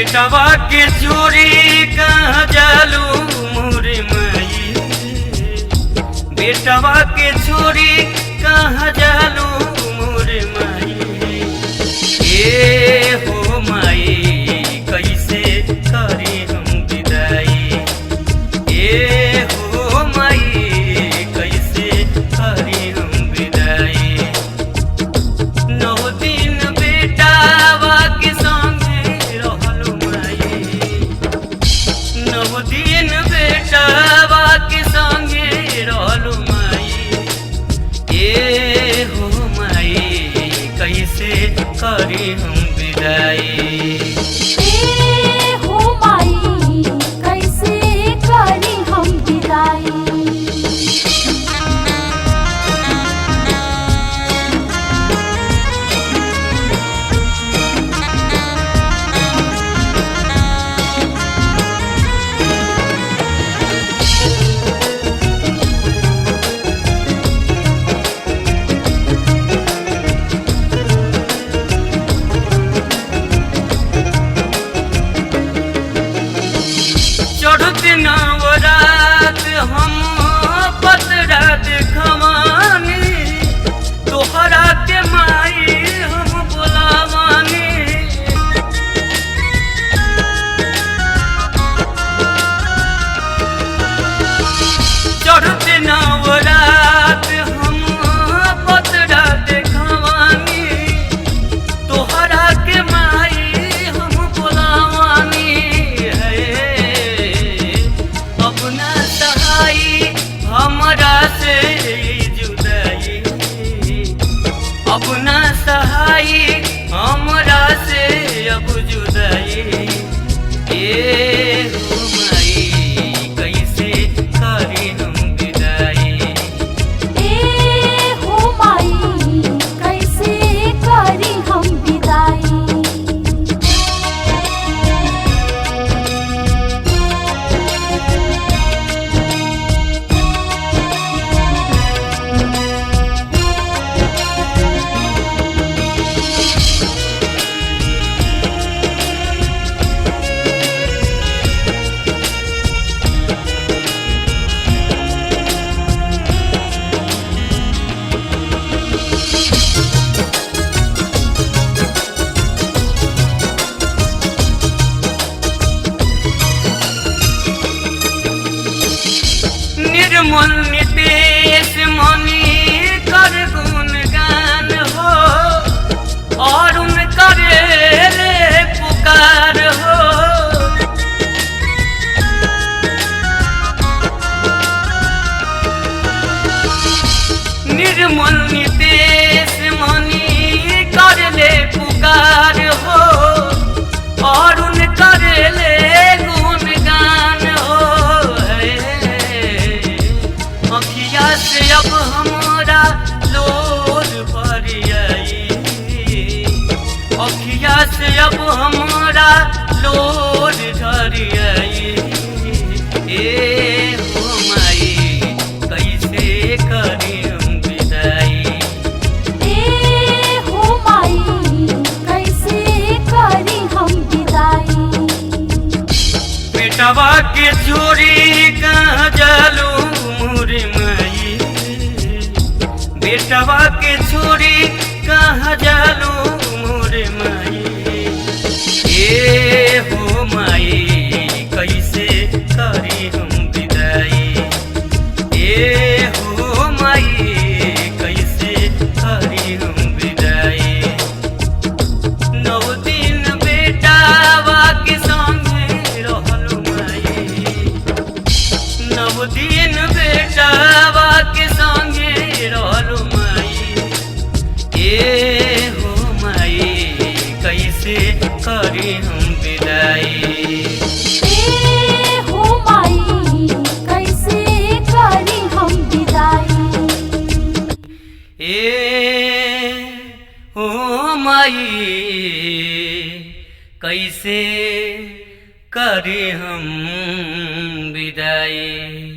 बेटवा के चोरी कहाँ जालू मोरे माई, बेटवा के चोरी कहाँ जालू मोरे माई। ए हो माई कैसे करी हम विदाई, ए हो माई कैसे करी हम विदाई। 9 दिन बेटावा के संगे रहलू माई, 9 दिन बेटावा के संगे रहलू माई। ए हो माई कैसे करी हम विदाई। नवरात हम पतरा देखवानी, तोहरा के माई हम बोलावानी। चढ़ते नवरात हम पतरा देखवानी, तोहरा के माई हम बोलावानी। अपना सहाई हमरा से जुदाई, अपना सहाई हमरा से अब जुदाई। ए हो माई कैसे करी हम विदाई, ए हो माई कैसे करी हम विदाई। निर्मल नितेश मनी कर गुणगान हो, और उन करे ले पुकार हो। निर्मल नितेश मनी कर ले पुकार हो, और उन करे ले गुणगान हो। अखिया से अब हमारा लोर भर आई, अखिया से अब हमारा लोर झर आई। ए हो माई कैसे करी हम विदाई, ए हो माई कैसे करी हम विदाई। बेटवा के चोरी कहाँ जालू मोरे माई, बेटवा के चोरी कहाँ जालू मोरे माई। ए हो माई कैसे करी हम विदाई, ए हो माई कैसे करी हम विदाई। 9 दिन बेटावा के संगे रहलू माई, 9 दिन बेटावा के संगे रहलू माई। ए हो माई कैसे करी हम विदाई, ए हो माई कैसे करी हम विदाई। ए हो माई कैसे करी हम विदाई।